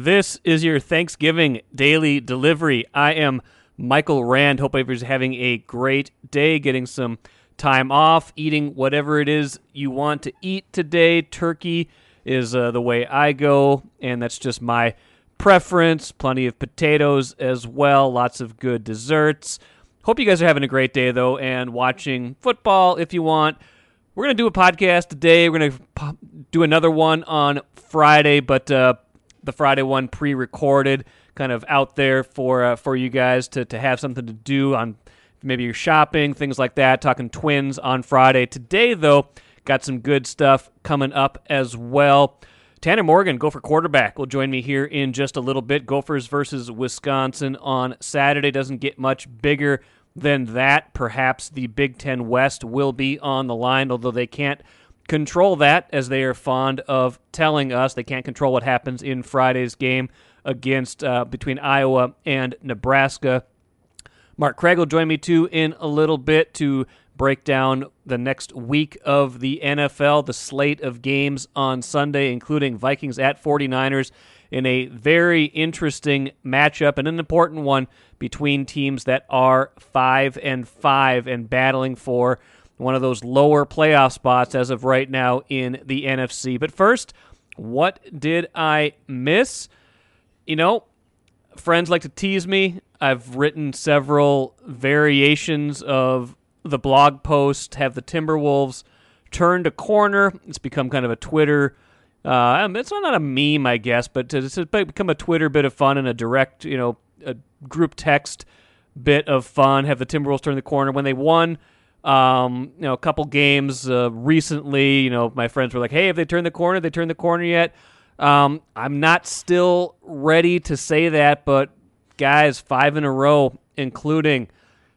This is your Thanksgiving daily delivery. I am Michael Rand. Hope everybody's having a great day, getting some time off, eating whatever it is you want to eat today. Turkey is the way I go, and that's just my preference. Plenty of potatoes as well, lots of good desserts. Hope you guys are having a great day, though, and watching football if you want. We're going to do a podcast today. We're going to do another one on Friday, but the Friday one pre-recorded, kind of out there for you guys to have something to do on maybe you're shopping, things like that, talking Twins on Friday. Today, though, got some good stuff coming up as well. Tanner Morgan, Gopher quarterback, will join me here in just a little bit. Gophers versus Wisconsin on Saturday. Doesn't get much bigger than that. Perhaps the Big Ten West will be on the line, although they can't control that, as they are fond of telling us. They can't control what happens in Friday's game against between Iowa and Nebraska. Mark Craig will join me, too, in a little bit to break down the next week of the NFL, the slate of games on Sunday, including Vikings at 49ers, in a very interesting matchup and an important one between teams that are 5-5 and battling for one of those lower playoff spots as of right now in the NFC. But first, what did I miss? You know, friends like to tease me. I've written several variations of the blog post, have the Timberwolves turned a corner. It's become kind of a Twitter, it's not a meme, I guess, but it's become a Twitter bit of fun and a direct, a group text bit of fun. Have the Timberwolves turn the corner. When they won, a couple games recently, my friends were like, hey, have they turned the corner? They turned the corner yet? I'm not still ready to say that, but guys, 5 in a row, including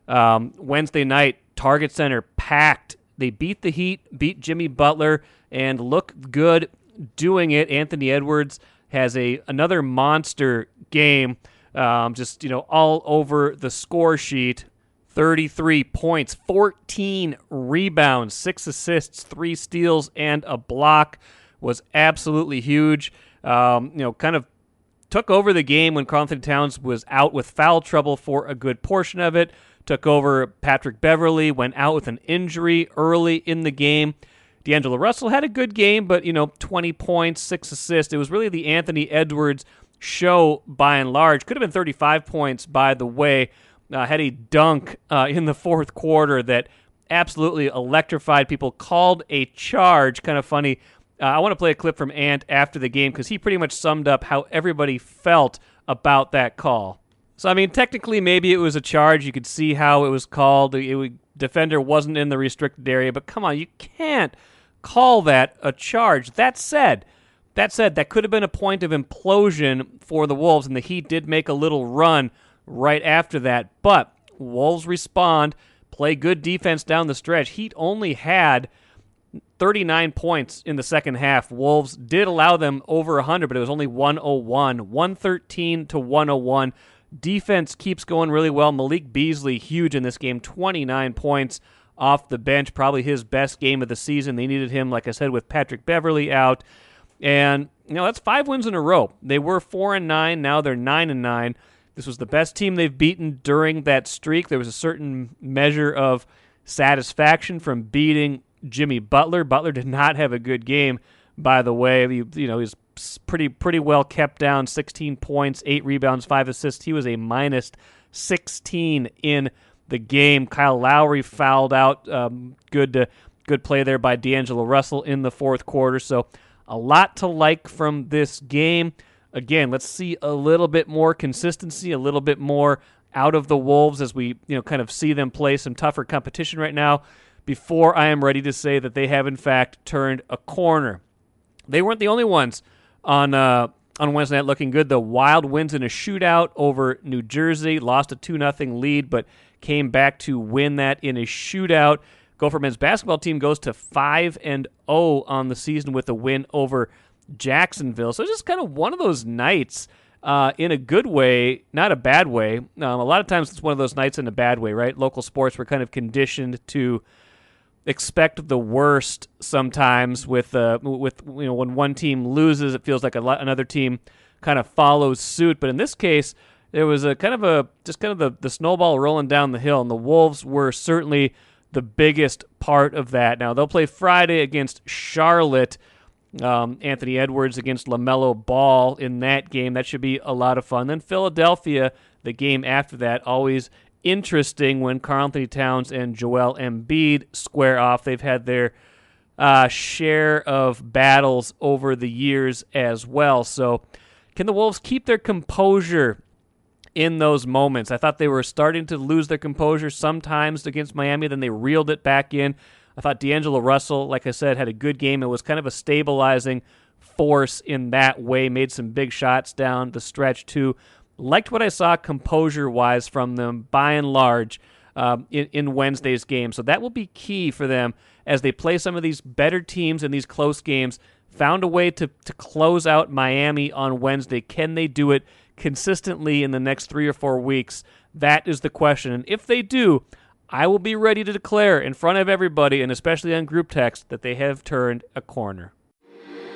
Wednesday night, Target Center packed. They beat the Heat, beat Jimmy Butler, and look good doing it. Anthony Edwards has another monster game, all over the score sheet. 33 points, 14 rebounds, 6 assists, 3 steals, and a block. Was absolutely huge. Kind of took over the game when Karl-Anthony Towns was out with foul trouble for a good portion of it. Took over Patrick Beverley, went out with an injury early in the game. D'Angelo Russell had a good game, but, 20 points, 6 assists. It was really the Anthony Edwards show by and large. Could have been 35 points, by the way. Had a dunk in the fourth quarter that absolutely electrified people. Called a charge. Kind of funny. I want to play a clip from Ant after the game because he pretty much summed up how everybody felt about that call. So, technically maybe it was a charge. You could see how it was called. Defender wasn't in the restricted area, but come on, you can't call that a charge. That said, that could have been a point of implosion for the Wolves, and the Heat did make a little run right after that. But Wolves respond, play good defense down the stretch. Heat only had 39 points in the second half. Wolves did allow them over 100, but it was only 101, 113 to 101. Defense keeps going really well. Malik Beasley, huge in this game, 29 points off the bench, probably his best game of the season. They needed him, like I said, with Patrick Beverley out. And, that's 5 wins in a row. They were 4-9, now they're 9-9. This was the best team they've beaten during that streak. There was a certain measure of satisfaction from beating Jimmy Butler. Butler did not have a good game, by the way. He was pretty well kept down, 16 points, 8 rebounds, 5 assists. He was a minus 16 in the game. Kyle Lowry fouled out. Good play there by D'Angelo Russell in the fourth quarter. So a lot to like from this game. Again, let's see a little bit more consistency, a little bit more out of the Wolves as we kind of see them play some tougher competition right now before I am ready to say that they have, in fact, turned a corner. They weren't the only ones on Wednesday night looking good. The Wild wins in a shootout over New Jersey, lost a 2-0 lead, but came back to win that in a shootout. Gopher men's basketball team goes to 5-0 on the season with a win over Jacksonville. So it's just kind of one of those nights in a good way, not a bad way. A lot of times it's one of those nights in a bad way, right? Local sports, we're kind of conditioned to expect the worst sometimes with when one team loses, it feels like another team kind of follows suit. But in this case, there was the snowball rolling down the hill, and the Wolves were certainly the biggest part of that. Now, they'll play Friday against Charlotte. Anthony Edwards against LaMelo Ball in that game. That should be a lot of fun. Then Philadelphia, the game after that, always interesting when Karl-Anthony Towns and Joel Embiid square off. They've had their share of battles over the years as well. So can the Wolves keep their composure in those moments? I thought they were starting to lose their composure sometimes against Miami, then they reeled it back in. I thought D'Angelo Russell, like I said, had a good game. It was kind of a stabilizing force in that way, made some big shots down the stretch too. Liked what I saw composure-wise from them by and large in Wednesday's game. So that will be key for them as they play some of these better teams in these close games. Found a way to close out Miami on Wednesday. Can they do it consistently in the next 3 or 4 weeks? That is the question. And if they do, I will be ready to declare in front of everybody, and especially on group text, that they have turned a corner.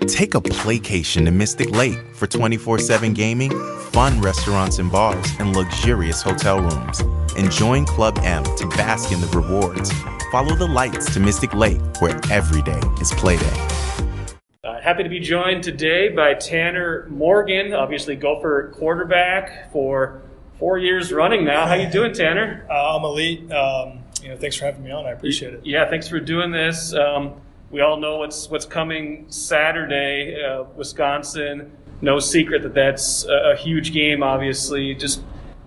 Take a playcation to Mystic Lake for 24/7 gaming, fun restaurants and bars, and luxurious hotel rooms. And join Club M to bask in the rewards. Follow the lights to Mystic Lake, where every day is playday. Happy to be joined today by Tanner Morgan, obviously Gopher quarterback for 4 years running now. How you doing, Tanner? I'm elite. Thanks for having me on. I appreciate it. Yeah, thanks for doing this. We all know what's coming Saturday, Wisconsin. No secret that that's a huge game, obviously. Just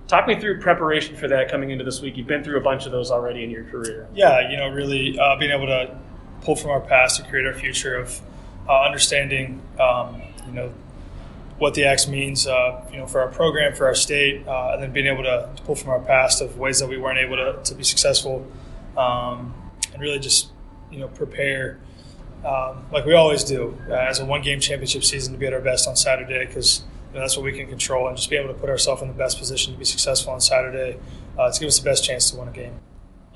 talk me through preparation for that coming into this week. You've been through a bunch of those already in your career. Yeah, really being able to pull from our past to create our future of understanding, what the X means, for our program, for our state, and then being able to pull from our past of ways that we weren't able to be successful, and really just, prepare like we always do as a one-game championship season to be at our best on Saturday, because that's what we can control, and just be able to put ourselves in the best position to be successful on Saturday to give us the best chance to win a game.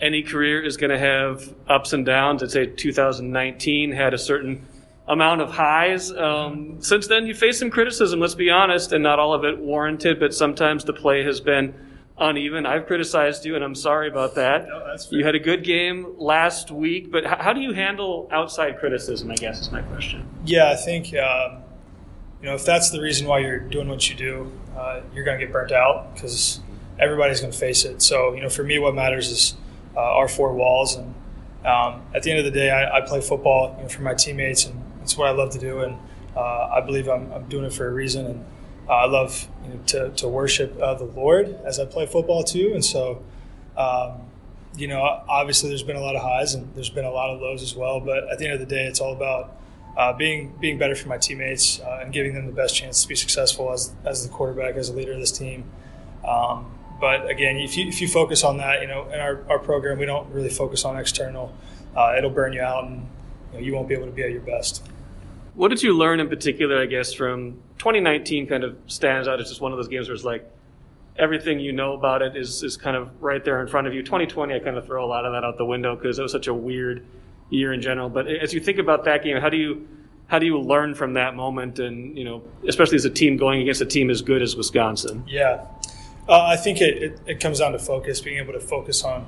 Any career is going to have ups and downs. I'd say 2019 had a certain amount of highs. Since then, you faced some criticism, let's be honest, and not all of it warranted, but sometimes the play has been uneven. I've criticized you, and I'm sorry about that. No, that's fair. You had a good game last week, but how do you handle outside criticism, I guess is my question. Yeah, I think, if that's the reason why you're doing what you do, you're going to get burnt out because everybody's going to face it. So, for me, what matters is our four walls. And at the end of the day, I play football for my teammates, and it's what I love to do, and I believe I'm doing it for a reason, and I love to worship the Lord as I play football too. And so, obviously there's been a lot of highs and there's been a lot of lows as well. But at the end of the day, it's all about being better for my teammates and giving them the best chance to be successful as the quarterback, as a leader of this team. But again, if you focus on that, in our program, we don't really focus on external. It'll burn you out, and you won't be able to be at your best. What did you learn in particular, I guess, from 2019 kind of stands out as just one of those games where it's like everything you know about it is kind of right there in front of you. 2020, I kind of throw a lot of that out the window because it was such a weird year in general. But as you think about that game, how do you learn from that moment, and especially as a team going against a team as good as Wisconsin? Yeah, I think it comes down to focus, being able to focus on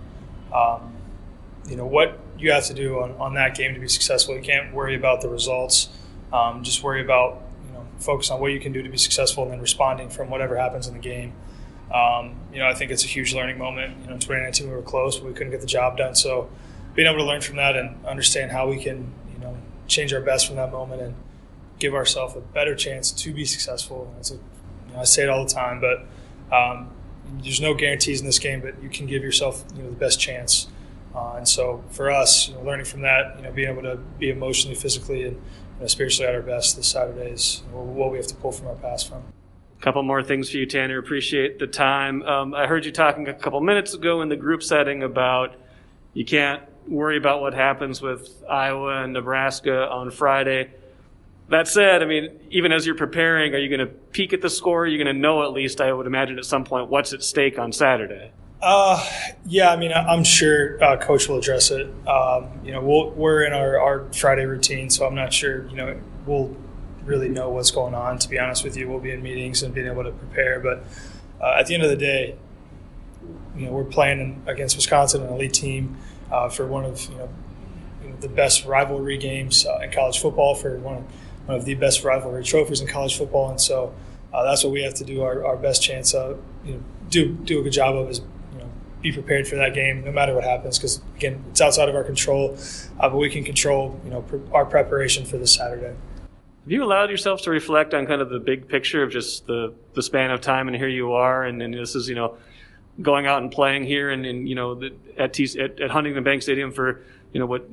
what you have to do on that game to be successful. You can't worry about the results. Just worry about, focus on what you can do to be successful, and then responding from whatever happens in the game. I think it's a huge learning moment. In 2019 we were close, but we couldn't get the job done. So being able to learn from that and understand how we can, change our best from that moment and give ourselves a better chance to be successful. I say it all the time, but there's no guarantees in this game, but you can give yourself, the best chance. And so for us, learning from that, being able to be emotionally, physically, and spiritually at our best this Saturday is what we have to pull from our past from. A couple more things for you, Tanner. Appreciate the time. I heard you talking a couple minutes ago in the group setting about you can't worry about what happens with Iowa and Nebraska on Friday. That said, even as you're preparing, are you going to peek at the score? Are you going to know at least, I would imagine at some point, what's at stake on Saturday? Yeah, I'm sure Coach will address it. We're in our Friday routine, so I'm not sure, we'll really know what's going on. To be honest with you, we'll be in meetings and being able to prepare. But at the end of the day, we're playing against Wisconsin, an elite team, for one of the best rivalry games in college football, for one of the best rivalry trophies in college football, and so that's what we have to do. Our best chance, do a good job of is be prepared for that game, no matter what happens. Because again, it's outside of our control, but we can control our preparation for this Saturday. Have you allowed yourself to reflect on kind of the big picture of just the span of time, and here you are, and this is going out and playing here, and at Huntington Bank Stadium for what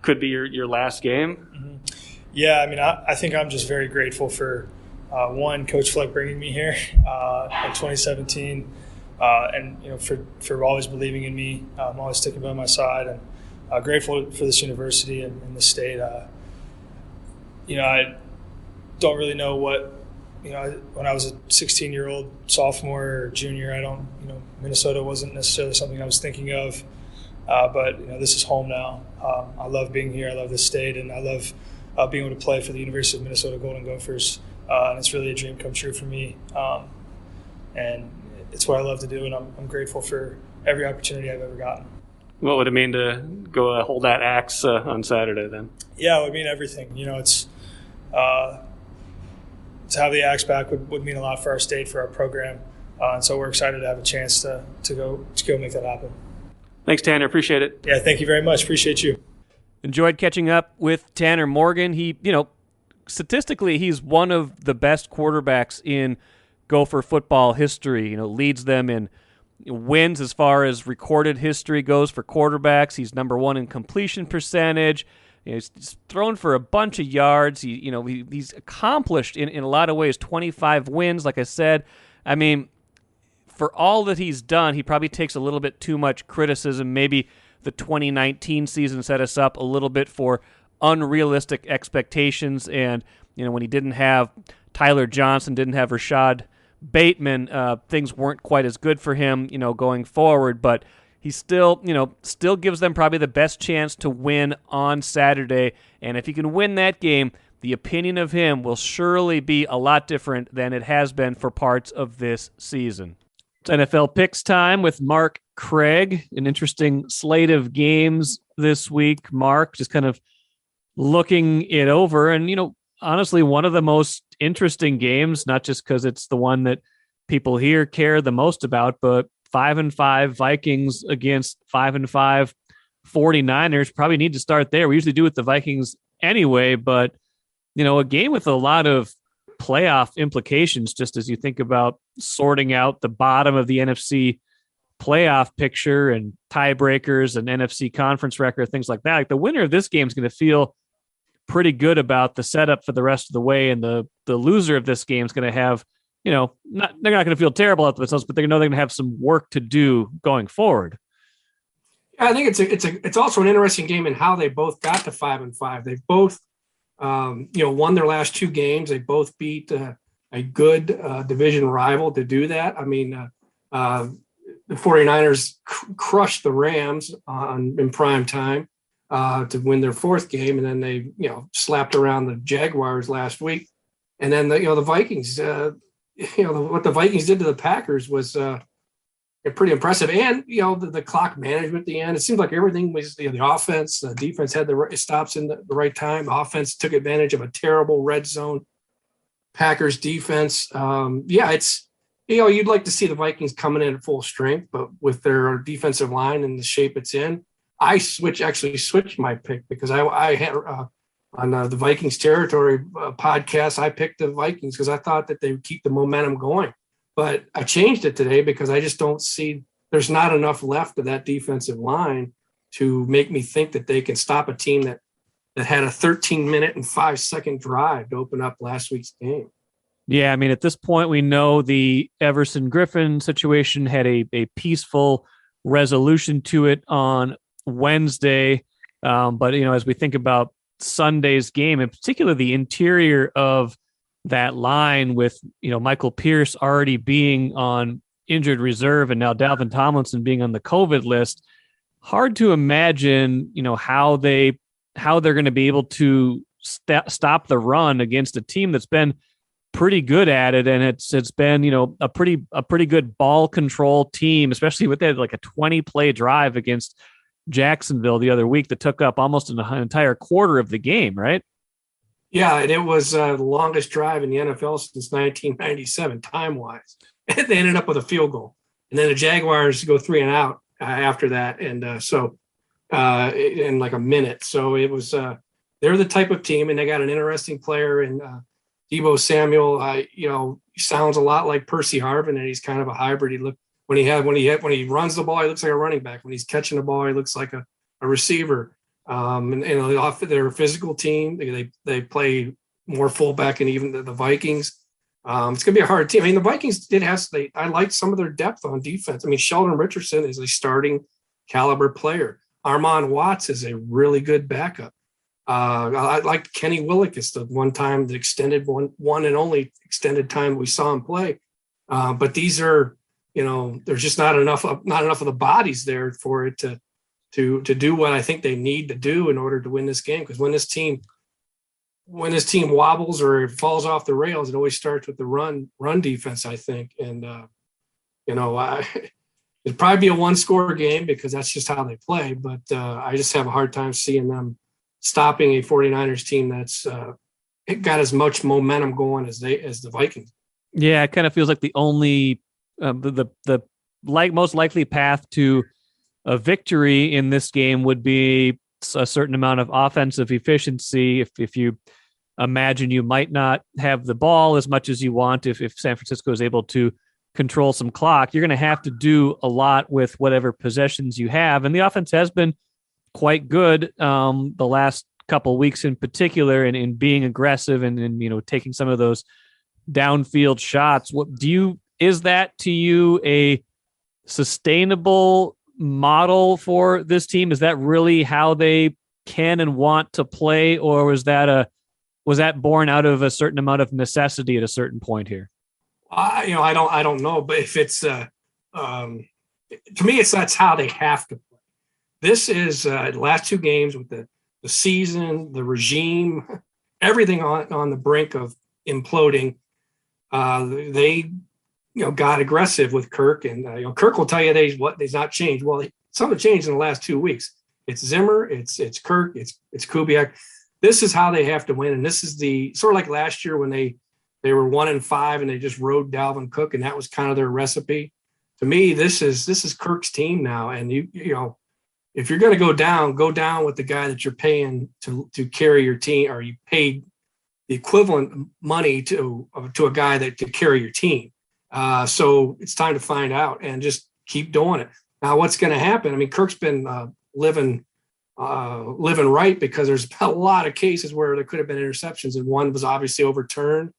could be your last game? Mm-hmm. Yeah, I mean, I think I'm just very grateful for one, Coach Fleck bringing me here in 2017, and for always believing in me, always sticking by my side, and grateful for this university and the state. I don't really know what when I was a 16-year-old sophomore or junior. Minnesota wasn't necessarily something I was thinking of, but this is home now. I love being here. I love this state, and I love being able to play for the University of Minnesota Golden Gophers, and it's really a dream come true for me, and it's what I love to do, and I'm grateful for every opportunity I've ever gotten. What would it mean to go hold that axe on Saturday then? Yeah, it would mean everything. It's to have the axe back would mean a lot for our state, for our program, and so we're excited to have a chance to go make that happen. Thanks, Tanner. Appreciate it. Yeah, thank you very much. Appreciate you. Enjoyed catching up with Tanner Morgan. He, statistically, he's one of the best quarterbacks in Gopher football history. Leads them in wins as far as recorded history goes for quarterbacks. He's number one in completion percentage. He's thrown for a bunch of yards. He's accomplished in a lot of ways 25 wins. Like I said, I mean, for all that he's done, he probably takes a little bit too much criticism. Maybe the 2019 season set us up a little bit for unrealistic expectations. And, when he didn't have Tyler Johnson, didn't have Rashad Bateman, things weren't quite as good for him, going forward. But he still gives them probably the best chance to win on Saturday. And if he can win that game, the opinion of him will surely be a lot different than it has been for parts of this season. It's NFL Picks time with Mark Craig. An interesting slate of games this week. Mark, just kind of looking it over. And, honestly, one of the most interesting games, not just because it's the one that people here care the most about, but 5-5 Vikings against 5-5 49ers. Probably need to start there. We usually do with the Vikings anyway, but, a game with a lot of playoff implications, just as you think about sorting out the bottom of the NFC playoff picture and tiebreakers and NFC conference record, things like that. Like, the winner of this game is going to feel pretty good about the setup for the rest of the way, and the loser of this game is going to have, they're not going to feel terrible about themselves, but they know they're going to have some work to do going forward. Yeah, I think it's also an interesting game in how they both got to 5-5. They've both won their last two games. They both beat a good division rival to do that. I mean, the 49ers crushed the Rams in prime time to win their fourth game, and then they slapped around the Jaguars last week. And then the Vikings, what the Vikings did to the Packers was pretty impressive. And the clock management at the end, it seemed like everything was the offense, the defense had the right stops in the right time. The offense took advantage of a terrible red zone Packers defense. It's you'd like to see the Vikings coming in at full strength, but with their defensive line and the shape it's in, I switched my pick because I had on the Vikings territory podcast, I picked the Vikings because I thought that they would keep the momentum going. But I changed it today because I just don't see there's not enough left of that defensive line to make me think that they can stop a team that had a 13-minute and 5-second drive to open up last week's game. Yeah, I mean, at this point, we know the Everson Griffin situation had a peaceful resolution to it on Wednesday. But, as we think about Sunday's game, in particular, the interior of that line with, Michael Pierce already being on injured reserve and now Dalvin Tomlinson being on the COVID list, hard to imagine, how they're going to be able to stop the run against a team that's been pretty good at it, and it's been a pretty good ball control team, especially with that like a 20-play drive against Jacksonville the other week that took up almost an entire quarter of the game, right? Yeah, and it was the longest drive in the NFL since 1997 time-wise. They ended up with a field goal, and then the Jaguars go 3 and out after that, and so in like a minute. So it was they're the type of team, and they got an interesting player in Deebo Samuel. He sounds a lot like Percy Harvin, and he's kind of a hybrid. When he runs the ball, he looks like a running back. When he's catching the ball, he looks like a receiver. They're a physical team. They play more fullback than even the Vikings. It's going to be a hard team. I mean, the Vikings I liked some of their depth on defense. I mean, Sheldon Richardson is a starting caliber player. Armand Watts is a really good backup. I like Kenny Willekes, the the extended one and only extended time we saw him play. But these are, there's just not enough of the bodies there for it to do what I think they need to do in order to win this game. Because when this team wobbles or falls off the rails, it always starts with the run defense, I think. And it'd probably be a 1-score game because that's just how they play. But I just have a hard time seeing them stopping a 49ers team that's got as much momentum going as the Vikings. Yeah, it kind of feels like the only most likely path to a victory in this game would be a certain amount of offensive efficiency. If you imagine you might not have the ball as much as you want, if San Francisco is able to control some clock, you're going to have to do a lot with whatever possessions you have. And the offense has been quite good the last couple weeks in particular, and in being aggressive and taking some of those downfield shots. Is that to you a sustainable model for this team? Is that really how they can and want to play, or was that born out of a certain amount of necessity at a certain point here? I don't know, but if it's to me, that's how they have to play. This is the last 2 games with the season, the regime, everything on the brink of imploding. They got aggressive with Kirk, and Kirk will tell you they's not changed. Well, something changed in the last 2 weeks. It's Zimmer, it's Kirk, it's Kubiak. This is how they have to win, and this is the sort of like last year when they were 1-5 and they just rode Dalvin Cook, and that was kind of their recipe. To me, this is Kirk's team now, and if you're going to go down with the guy that you're paying to carry your team, or you paid the equivalent money to a guy to carry your team. So it's time to find out and just keep doing it. Now, what's going to happen? I mean, Kirk's been living right, because there's a lot of cases where there could have been interceptions, and one was obviously overturned.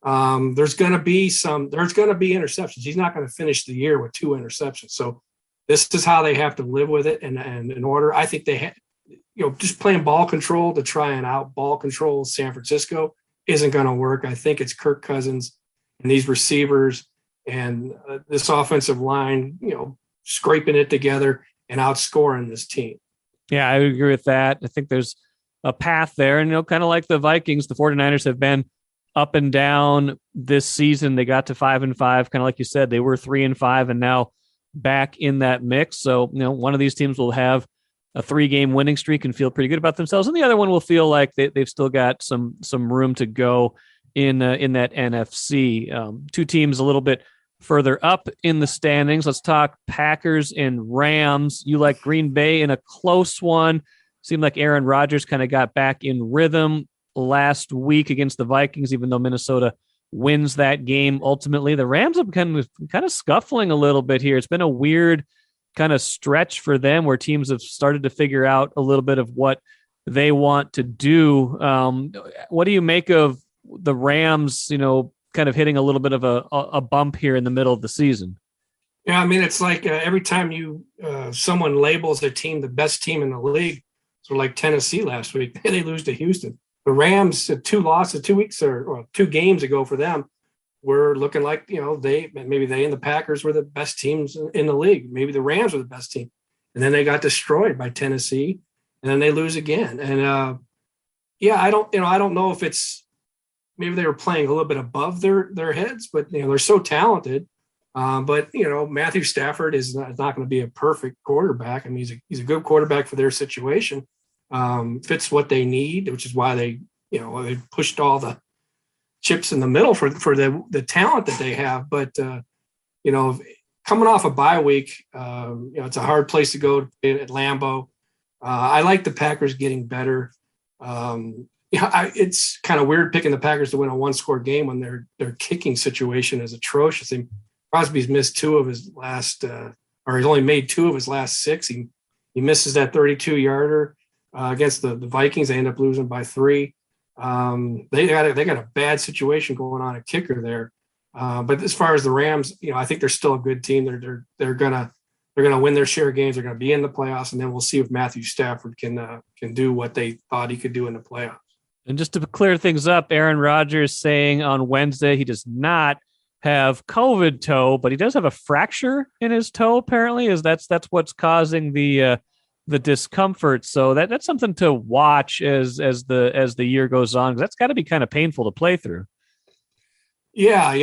There's going to be interceptions. He's not going to finish the year with 2 interceptions. So this is how they have to live with it. And in order, I think they just playing ball control to try and out ball control San Francisco isn't going to work. I think it's Kirk Cousins and these receivers and this offensive line, scraping it together and outscoring this team. Yeah, I agree with that. I think there's a path there. And, kind of like the Vikings, the 49ers have been up and down this season. They got to 5-5, kind of like you said, they were 3-5 and now back in that mix. So, one of these teams will have a 3-game winning streak and feel pretty good about themselves. And the other one will feel like they've still got some room to go in that NFC. 2 teams a little bit further up in the standings. Let's talk Packers and Rams. You like Green Bay in a close one. Seemed like Aaron Rodgers kind of got back in rhythm last week against the Vikings, even though Minnesota wins that game. Ultimately, the Rams have kind of scuffling a little bit here. It's been a weird kind of stretch for them where teams have started to figure out a little bit of what they want to do. What do you make of the Rams, kind of hitting a little bit of a bump here in the middle of the season? Yeah, I mean, it's like every time someone labels a team the best team in the league, so like Tennessee last week, they lose to Houston. The Rams, 2 losses 2 weeks or 2 games ago for them, were looking like, they and the Packers were the best teams in the league. Maybe the Rams were the best team. And then they got destroyed by Tennessee, and then they lose again. And Yeah, I don't know if it's maybe they were playing a little bit above their heads, but they're so talented. But Matthew Stafford is not going to be a perfect quarterback. I mean, he's a good quarterback for their situation. Fits what they need, which is why they pushed all the chips in the middle for the talent that they have. But coming off a bye week, it's a hard place to go at Lambeau. I like the Packers getting better. It's kind of weird picking the Packers to win a one-score game when their kicking situation is atrocious. Crosby's missed two of his last, or he's only made two of his last six. He misses that 32-yarder against the Vikings. They end up losing by 3. They got a bad situation going on at kicker there. But as far as the Rams, I think they're still a good team. They're gonna win their share of games. They're gonna be in the playoffs, and then we'll see if Matthew Stafford can do what they thought he could do in the playoffs. And just to clear things up, Aaron Rodgers saying on Wednesday he does not have COVID toe, but he does have a fracture in his toe. Apparently, that's what's causing the discomfort. So that's something to watch as the year goes on, because that's got to be kind of painful to play through. Yeah,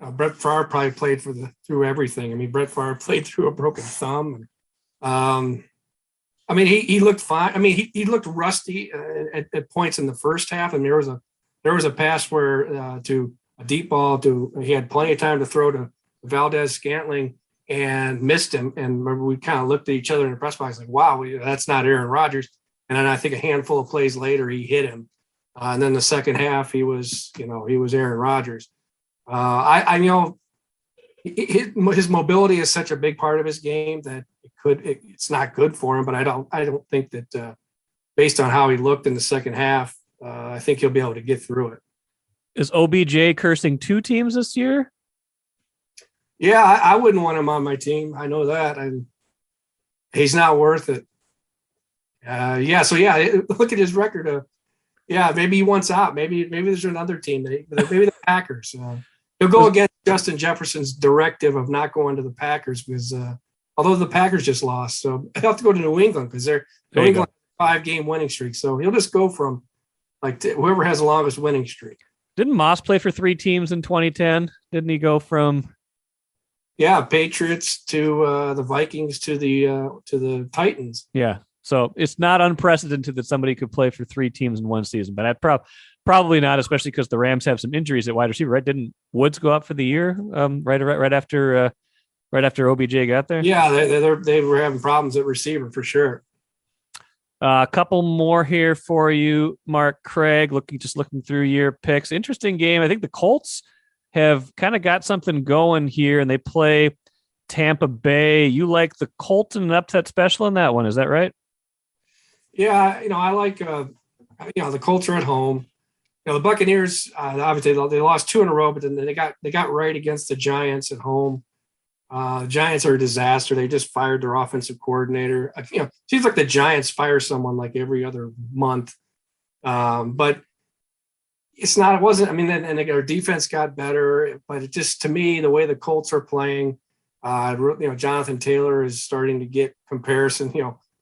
Brett Favre probably played through everything. I mean, Brett Favre played through a broken thumb. He looked fine. I mean, he looked rusty at points in the first half. And there was a pass where to a deep ball he had plenty of time to throw to Valdez-Scantling and missed him. And remember, we kind of looked at each other in the press box like, wow, that's not Aaron Rodgers. And then I think a handful of plays later, he hit him. And then the second half, he was Aaron Rodgers. His mobility is such a big part of his game that it's not good for him. But I don't think that based on how he looked in the second half, I think he'll be able to get through it. Is OBJ cursing 2 teams this year? Yeah, I wouldn't want him on my team. I know that, and he's not worth it. Look at his record. Maybe he wants out. Maybe there's another team. Maybe the Packers. He'll go against Justin Jefferson's directive of not going to the Packers because although the Packers just lost, so he'll have to go to New England because they're New England 5-game winning streak. So he'll just go from whoever has the longest winning streak. Didn't Moss play for 3 teams in 2010? Didn't he go from? Yeah, Patriots to the Vikings to the Titans. Yeah. So it's not unprecedented that somebody could play for 3 teams in one season, but probably not, especially because the Rams have some injuries at wide receiver. Right? Didn't Woods go out for the year? Right after OBJ got there. Yeah, they were having problems at receiver for sure. A couple more here for you, Mark Craig. Looking through your picks. Interesting game. I think the Colts have kind of got something going here, and they play Tampa Bay. You like the Colts and an upset special in that one? Is that right? Yeah, I like the Colts are at home. The Buccaneers obviously they lost 2 in a row, but then they got right against the Giants at home. Giants are a disaster. They just fired their offensive coordinator. Seems like the Giants fire someone like every other month. But it wasn't. I mean, and their defense got better, but it just, to me, the way the Colts are playing, Jonathan Taylor is starting to get comparison.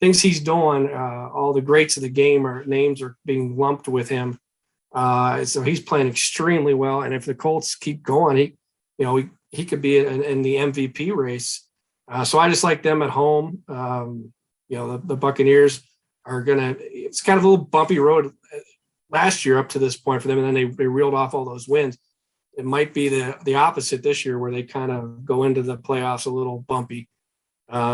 Things he's doing. All the greats of the game names are being lumped with him. So he's playing extremely well. And if the Colts keep going, he could be in the MVP race. So I just like them at home. The Buccaneers are it's kind of a little bumpy road last year up to this point for them. And then they reeled off all those wins. It might be the opposite this year where they kind of go into the playoffs a little bumpy.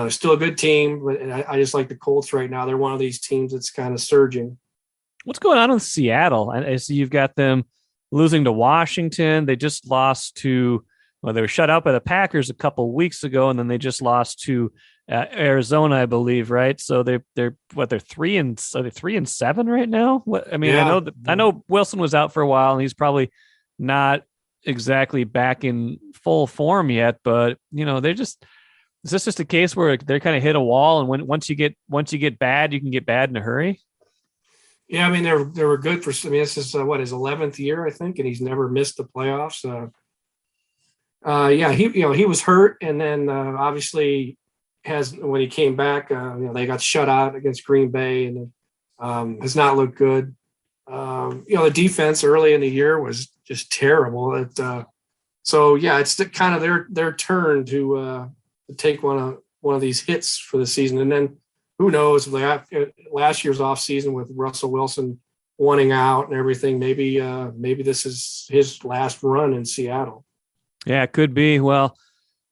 Still a good team, but I just like the Colts right now. They're one of these teams that's kind of surging. What's going on with Seattle? I see you've got them losing to Washington. They just lost to, they were shut out by the Packers a couple weeks ago, and then they just lost to Arizona, I believe, right? So they're 3-7 right now. I know Wilson was out for a while, and he's probably not exactly back in full form yet. But is this just a case where they're kind of hit a wall, and once you get bad, you can get bad in a hurry? Yeah, I mean they were good for. I mean, this is his 11th year, I think, and he's never missed the playoffs. He was hurt, and then obviously when he came back, they got shut out against Green Bay, and has not looked good. The defense early in the year was just terrible. It's kind of their turn to take one of these hits for the season. And then who knows, last year's offseason with Russell Wilson wanting out and everything, maybe this is his last run in Seattle. Yeah, it could be. Well,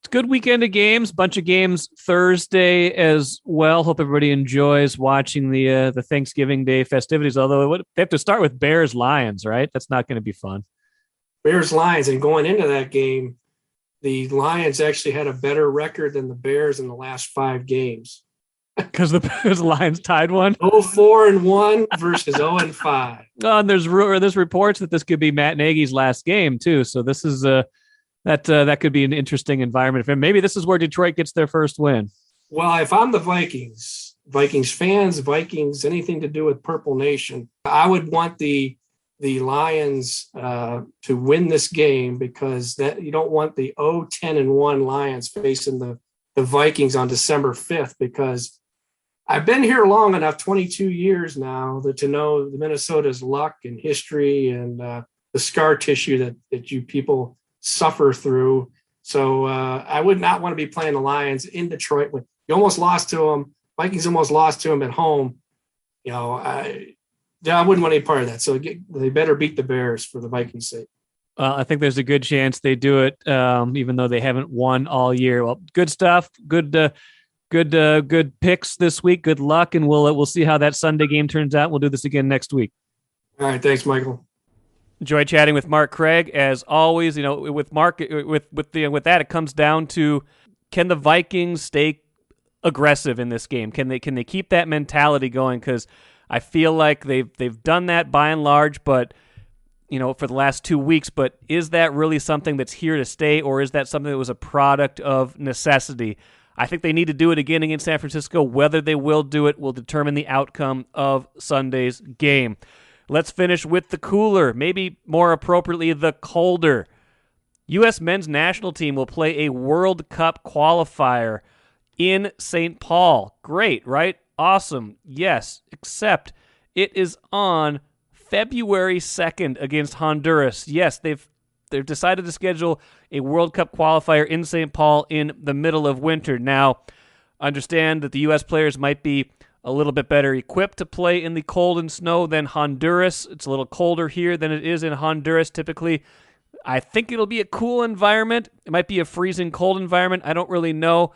it's a good weekend of games, bunch of games Thursday as well. Hope everybody enjoys watching the Thanksgiving Day festivities, although they have to start with Bears-Lions, right? That's not going to be fun. Bears-Lions, and going into that game, the Lions actually had a better record than the Bears in the last 5 games. Because the Lions tied one? 0-4-1 versus 0-5. Oh, and there's reports that this could be Matt Nagy's last game, too. So this is that could be an interesting environment. Maybe this is where Detroit gets their first win. Well, if I'm the Vikings fans, anything to do with Purple Nation, I would want the Lions to win this game, because that you don't want the 0-10-1 Lions facing the Vikings on December 5th, because I've been here long enough, 22 years now, to know the Minnesota's luck and history and the scar tissue that you people suffer through. So I would not want to be playing the Lions in Detroit. When you almost lost to them, Vikings almost lost to them at home. I wouldn't want any part of that. So they better beat the Bears for the Vikings' sake. I think there's a good chance they do it, even though they haven't won all year. Well, good stuff. Good picks this week. Good luck, and we'll see how that Sunday game turns out. We'll do this again next week. All right, thanks, Michael. Enjoy chatting with Mark Craig as always. With Mark, with that, it comes down to, can the Vikings stay aggressive in this game? Can they keep that mentality going? Because I feel like they've done that by and large, but for the last 2 weeks. But is that really something that's here to stay, or is that something that was a product of necessity? I think they need to do it again against San Francisco. Whether they will do it will determine the outcome of Sunday's game. Let's finish with the cooler, maybe more appropriately the colder. U.S. men's national team will play a World Cup qualifier in St. Paul. Great, right? Awesome. Yes, except it is on February 2nd against Honduras. Yes, they've decided to schedule a World Cup qualifier in St. Paul in the middle of winter. Now, understand that the U.S. players might be a little bit better equipped to play in the cold and snow than Honduras. It's a little colder here than it is in Honduras typically. I think it'll be a cool environment. It might be a freezing cold environment. I don't really know.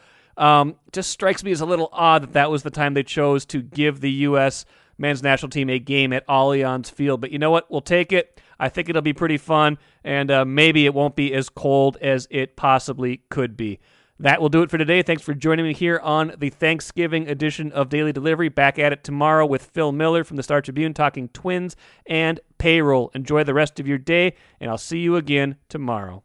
Just strikes me as a little odd that was the time they chose to give the U.S. men's national team a game at Allianz Field. But you know what? We'll take it. I think it'll be pretty fun, and maybe it won't be as cold as it possibly could be. That will do it for today. Thanks for joining me here on the Thanksgiving edition of Daily Delivery. Back at it tomorrow with Phil Miller from the Star Tribune talking Twins and payroll. Enjoy the rest of your day, and I'll see you again tomorrow.